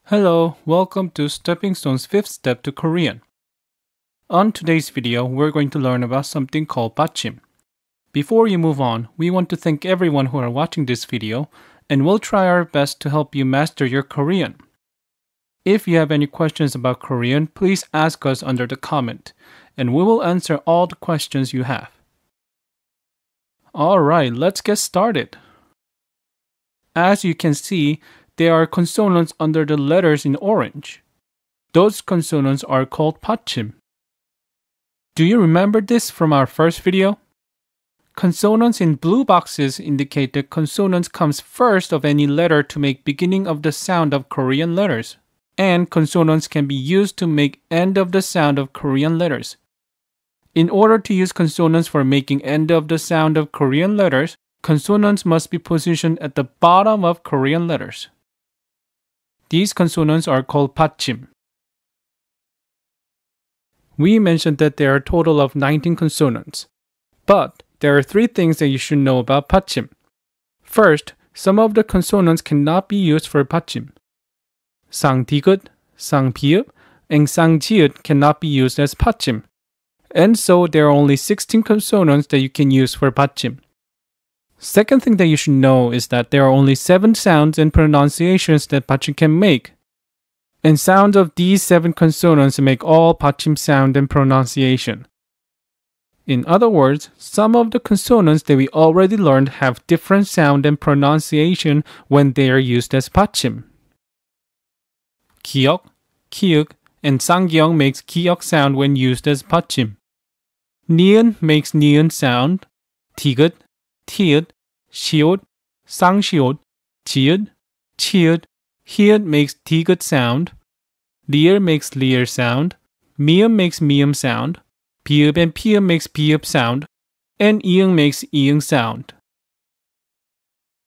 Hello, welcome to Stepping Stone's 5th Step to Korean. On today's video, we're going to learn about something called 받침. Before you move on, we want to thank everyone who are watching this video, and we'll try our best to help you master your Korean. If you have any questions about Korean, please ask us under the comment, and we will answer all the questions you have. Alright, let's get started. As you can see, there are consonants under the letters in orange. Those consonants are called 받침. Do you remember this from our first video? Consonants in blue boxes indicate that consonants comes first of any letter to make beginning of the sound of Korean letters. And consonants can be used to make end of the sound of Korean letters. In order to use consonants for making end of the sound of Korean letters, consonants must be positioned at the bottom of Korean letters. These consonants are called 받침. We mentioned that there are a total of 19 consonants. But there are 3 things that you should know about 받침. First, some of the consonants cannot be used for 받침. 쌍디귿, 쌍비읍, and 쌍지읒 cannot be used as 받침. And so there are only 16 consonants that you can use for 받침. Second thing that you should know is that there are only 7 sounds and pronunciations that 받침 can make. And sounds of these 7 consonants make all 받침 sound and pronunciation. In other words, some of the consonants that we already learned have different sound and pronunciation when they are used as 받침. 기역, 키읔, and 쌍기역 makes 기역 sound when used as 받침. 니은 makes 니은 sound. 디귿, 티읕, 시옷, 쌍시옷, 지읒, 치읒, 히읗 makes 디귿 sound. 리을 makes 리을 sound. 미음 makes 미음 sound. 비읍 and 피읍 makes 비읍 sound. And 이응 makes 이응 sound.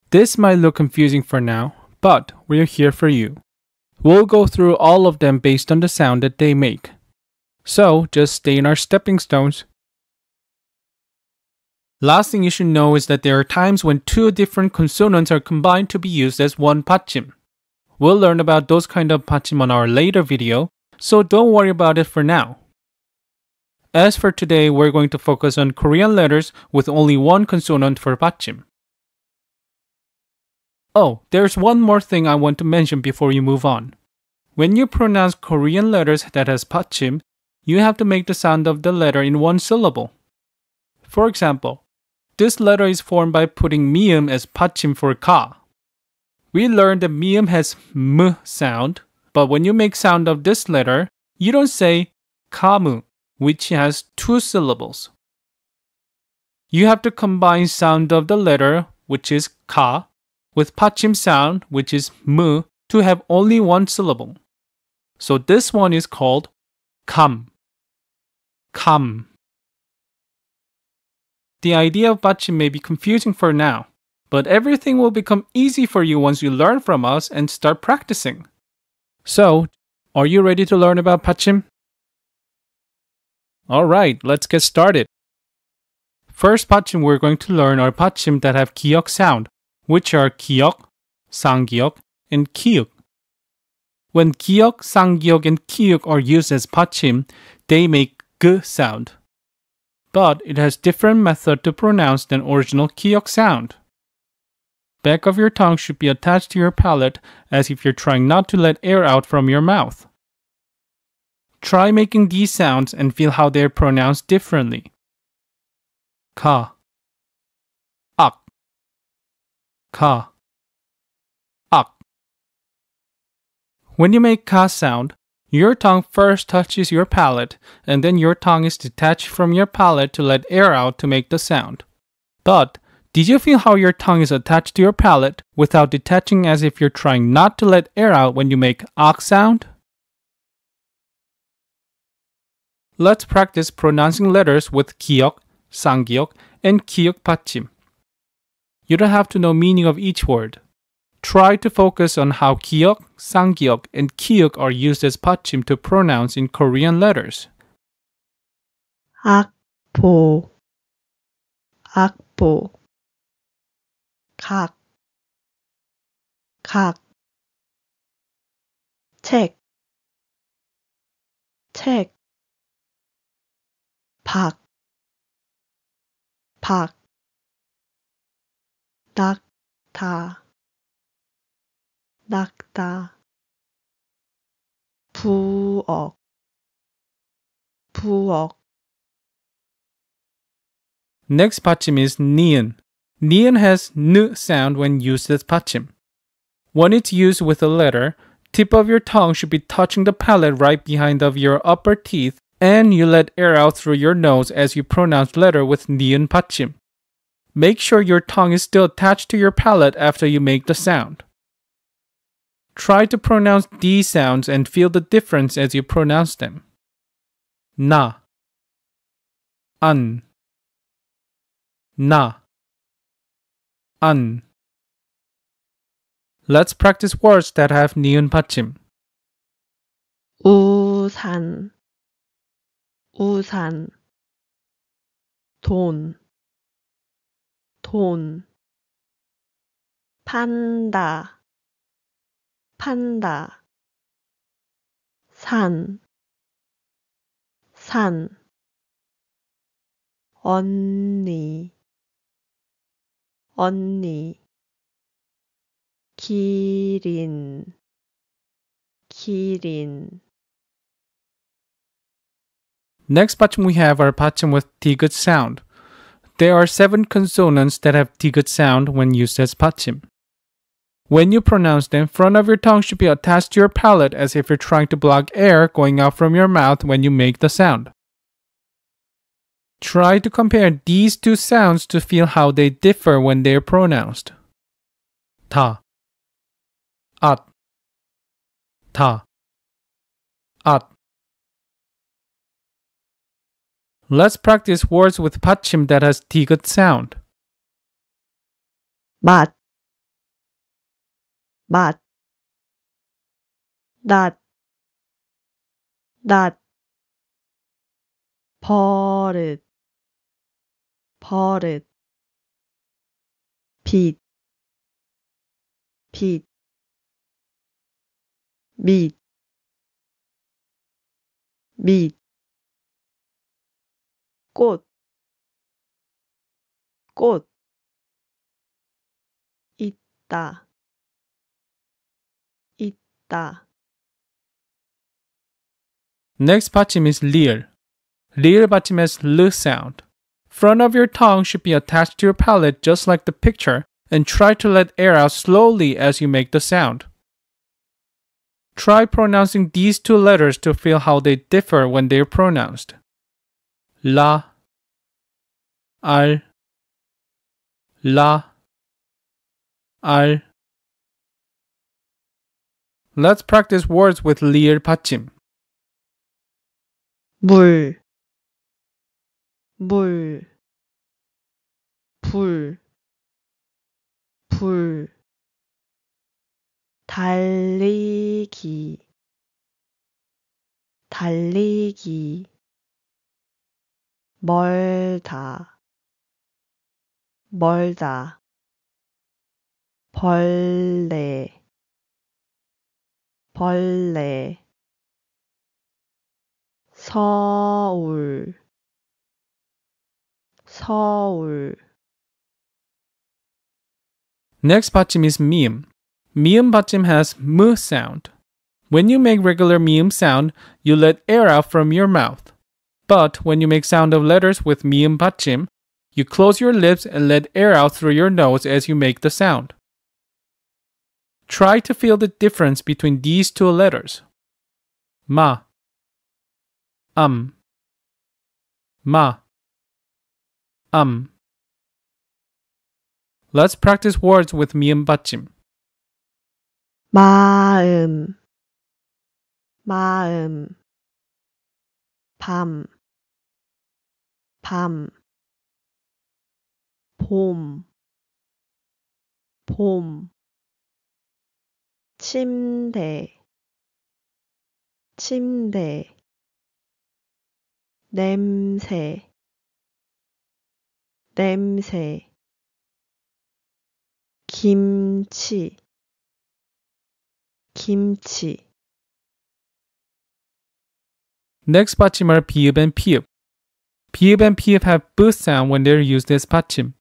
This might look confusing for now, but we're here for you. We'll go through all of them based on the sound that they make. So just stay in our stepping stones. Last thing you should know is that there are times when 2 different consonants are combined to be used as one 받침. We'll learn about those kind of 받침 on our later video, so don't worry about it for now. As for today, we're going to focus on Korean letters with only 1 consonant for 받침. Oh, there's one more thing I want to mention before you move on. When you pronounce Korean letters that has 받침, you have to make the sound of the letter in 1 syllable. For example, this letter is formed by putting 미음 as 받침 for 가. We learned that 미음 has m sound, but when you make sound of this letter, you don't say 가무, which has 2 syllables. You have to combine sound of the letter, which is 가, with 받침 sound, which is m, to have only 1 syllable. So this one is called 감. 감. The idea of 받침 may be confusing for now, but everything will become easy for you once you learn from us and start practicing. So, are you ready to learn about 받침? Alright, let's get started. First 받침 we're going to learn are 받침 that have 기역 sound, which are 기역, 쌍기역, and 키읔. When 기역, 쌍기역, and 키읔 are used as 받침, they make g sound. But it has different method to pronounce than original 기역 sound. Back of your tongue should be attached to your palate as if you're trying not to let air out from your mouth. Try making these sounds and feel how they're pronounced differently. 가, 악, 가, 악. When you make ka sound, your tongue first touches your palate, and then your tongue is detached from your palate to let air out to make the sound. But, did you feel how your tongue is attached to your palate without detaching as if you're trying not to let air out when you make ak sound? Let's practice pronouncing letters with 기역, 쌍기역, and 키읔 받침. You don't have to know meaning of each word. Try to focus on how 기역, 쌍기역, and 키읔 are used as 받침 to pronounce in Korean letters. 악보, 악보, 각, 각, 책, 책, 박, 박, 낙타, 낙타, 부엌, 부엌. Next 받침 is 니은. 니은 has n sound when used as 받침. When it's used with a letter, tip of your tongue should be touching the palate right behind of your upper teeth, and you let air out through your nose as you pronounce letter with 니은 받침. Make sure your tongue is still attached to your palate after you make the sound. Try to pronounce these sounds and feel the difference as you pronounce them. 나, 안, 나, 안. Let's practice words that have 니은 받침. 우산, 우산, 돈, 돈, 판다, 판다, 산, 산, 언니, 언니, 기린, 기린. Next 받침 we have our 받침 with 디귿 sound. There are 7 consonants that have 디귿 sound when used as 받침. When you pronounce them, front of your tongue should be attached to your palate as if you're trying to block air going out from your mouth when you make the sound. Try to compare these two sounds to feel how they differ when they are pronounced. 다, 앗, 다, 앗. Let's practice words with 받침 that has 디귿 sound. 맛, 맛, 낫, 낫, 버릇, 버릇, 빛, 빛, 밑, 밑, 꽃, 꽃, 있다, 있다. Next 받침 is 리을. 리을 받침 has L sound. Front of your tongue should be attached to your palate just like the picture, and try to let air out slowly as you make the sound. Try pronouncing these two letters to feel how they differ when they are pronounced. 라, 알, 라, 알. Let's practice words with 리을 받침. 물, 물, 불, 불, 달리기, 달리기, 멀다, 멀다, 벌레, 벌레, 서울, 서울. Next 받침 is 미음. 미음 받침 has M sound. When you make regular 미음 sound, you let air out from your mouth. But when you make sound of letters with 미음 받침, you close your lips and let air out through your nose as you make the sound. Try to feel the difference between these two letters. 마, 마, Let's practice words with 미음 받침. 마음, 마음, 밤, 밤, 봄, 봄, 침대, 침대, 냄새, 냄새, 김치, 김치. Next 받침 are 비읍 and 피읍. 비읍 and 피읍 have both sound when they're used as 받침.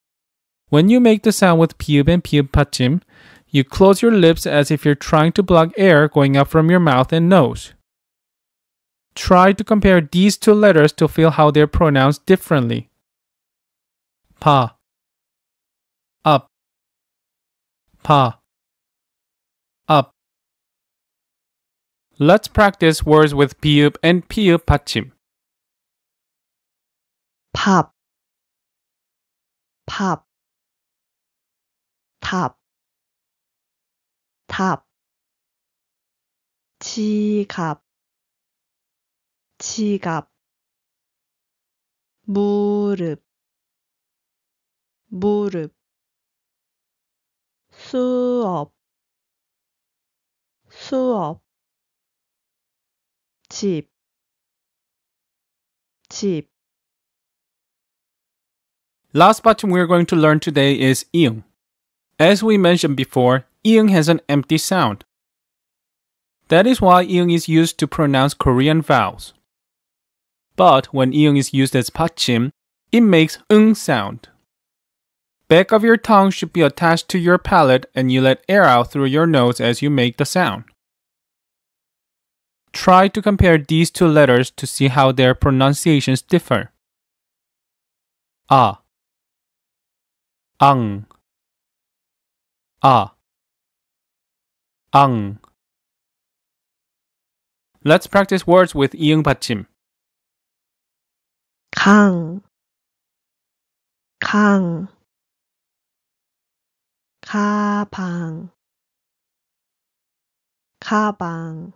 When you make the sound with 비읍 and 피읍 받침, you close your lips as if you're trying to block air going up from your mouth and nose. Try to compare these two letters to feel how they're pronounced differently. 파, up, 파, up. Let's practice words with 비읍 and 피읍 받침. 밥, 밥, 탑, 탑, 지갑, 지갑, 무릎, 무릎, 수업, 수업, 집, 집. Last 받침 we're going to learn today is 이응. As we mentioned before, 이응 has an empty sound. That is why 이응 is used to pronounce Korean vowels. But when 이응 is used as 받침, it makes 응 sound. Back of your tongue should be attached to your palate and you let air out through your nose as you make the sound. Try to compare these two letters to see how their pronunciations differ. 아, 앙, 아, 앙. Let's practice words with 이응 받침. 강, 강, 가방, 가방,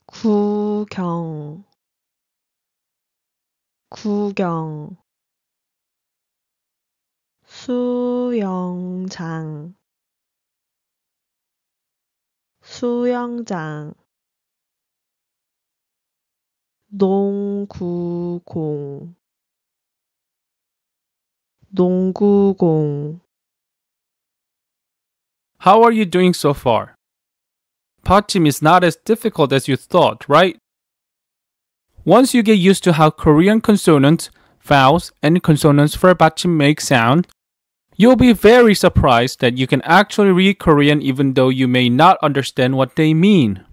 구경, 구경, 수영장, 수영장, 농구공, 농구공. How are you doing so far? 받침 is not as difficult as you thought, right? Once you get used to how Korean consonants, vowels, and consonants for 받침 make sound, you'll be very surprised that you can actually read Korean even though you may not understand what they mean.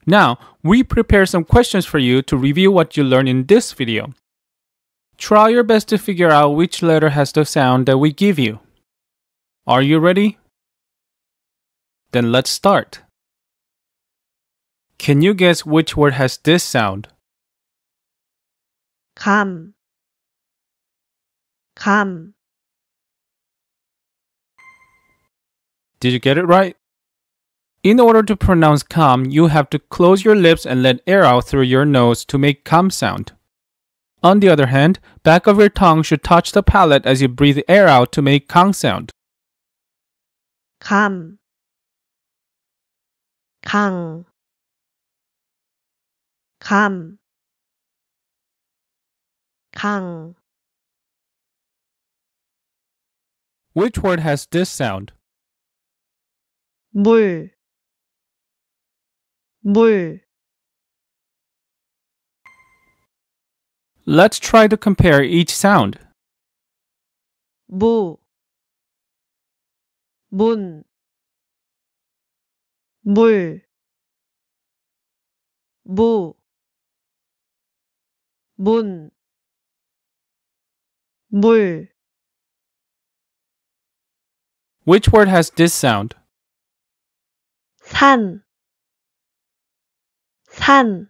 Now, we prepare some questions for you to review what you learned in this video. Try your best to figure out which letter has the sound that we give you. Are you ready? Then let's start. Can you guess which word has this sound? 감, 감, Did you get it right? In order to pronounce 감, you have to close your lips and let air out through your nose to make 감 sound. On the other hand, back of your tongue should touch the palate as you breathe air out to make 강 sound. 감, 강, 감, 강. Which word has this sound? 물, 물, Let's try to compare each sound. 무, 문, 물, 무, 문, 물. Which word has this sound? 산, 산.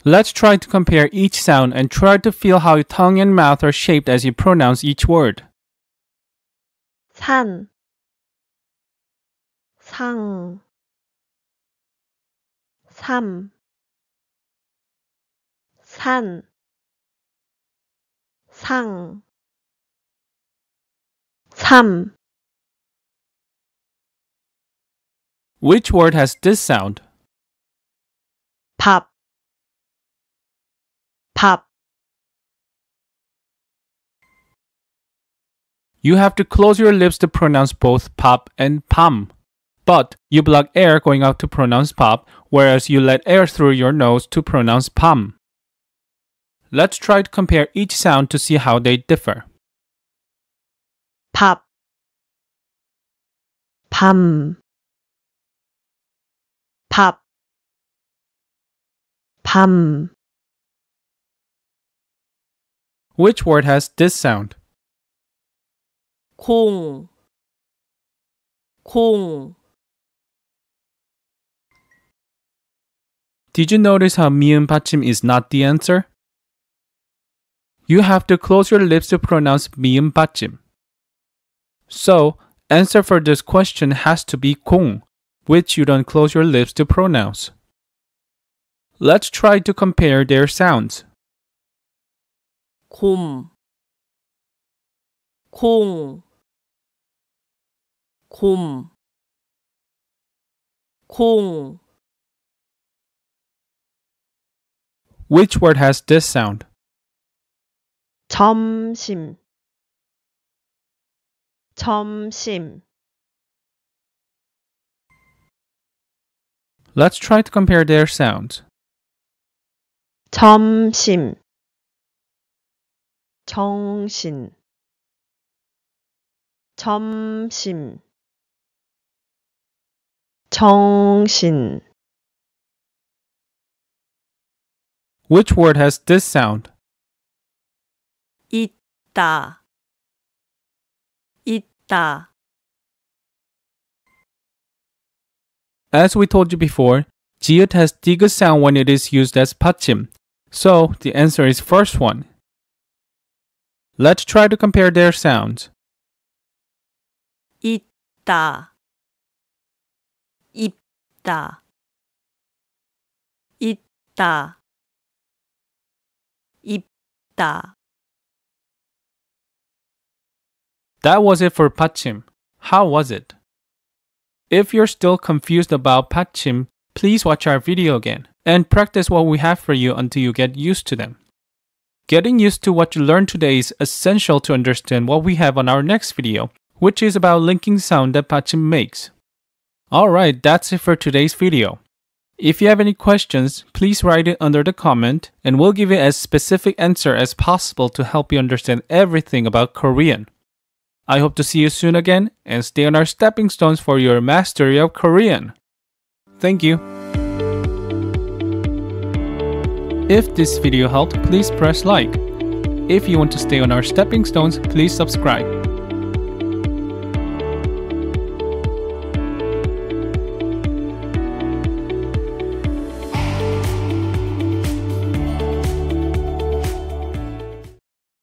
Let's try to compare each sound and try to feel how your tongue and mouth are shaped as you pronounce each word. 산, 상, 삼, 산, 상, 삼. Which word has this sound? 밥, 밥. You have to close your lips to pronounce both 밥 and 밤. but you block air going out to pronounce pop, whereas you let air through your nose to pronounce pam. Let's try to compare each sound to see how they differ. 밥, 밤, 밥, 밤. Which word has this sound? 콩, 콩. Did you notice how 미음 받침 is not the answer? You have to close your lips to pronounce 미음 받침. So, answer for this question has to be 콩, which you don't close your lips to pronounce. Let's try to compare their sounds. 곰, 콩, 곰, 콩. Which word has this sound? 점심, 점심. Let's try to compare their sounds. 점심, 정신, 점심, 정신. Which word has this sound? 있다, 있다. As we told you before, jiut has diga sound when it is used as 받침, so the answer is first one. Let's try to compare their sounds. 있다, 있다, 있다, 있다. That was it for 받침. How was it? If you're still confused about 받침, please watch our video again and practice what we have for you until you get used to them. Getting used to what you learned today is essential to understand what we have on our next video, which is about linking sound that 받침 makes. Alright, that's it for today's video. If you have any questions, please write it under the comment and we'll give you as specific answer as possible to help you understand everything about Korean. I hope to see you soon again and stay on our stepping stones for your mastery of Korean. Thank you. If this video helped, please press like. If you want to stay on our stepping stones, please subscribe.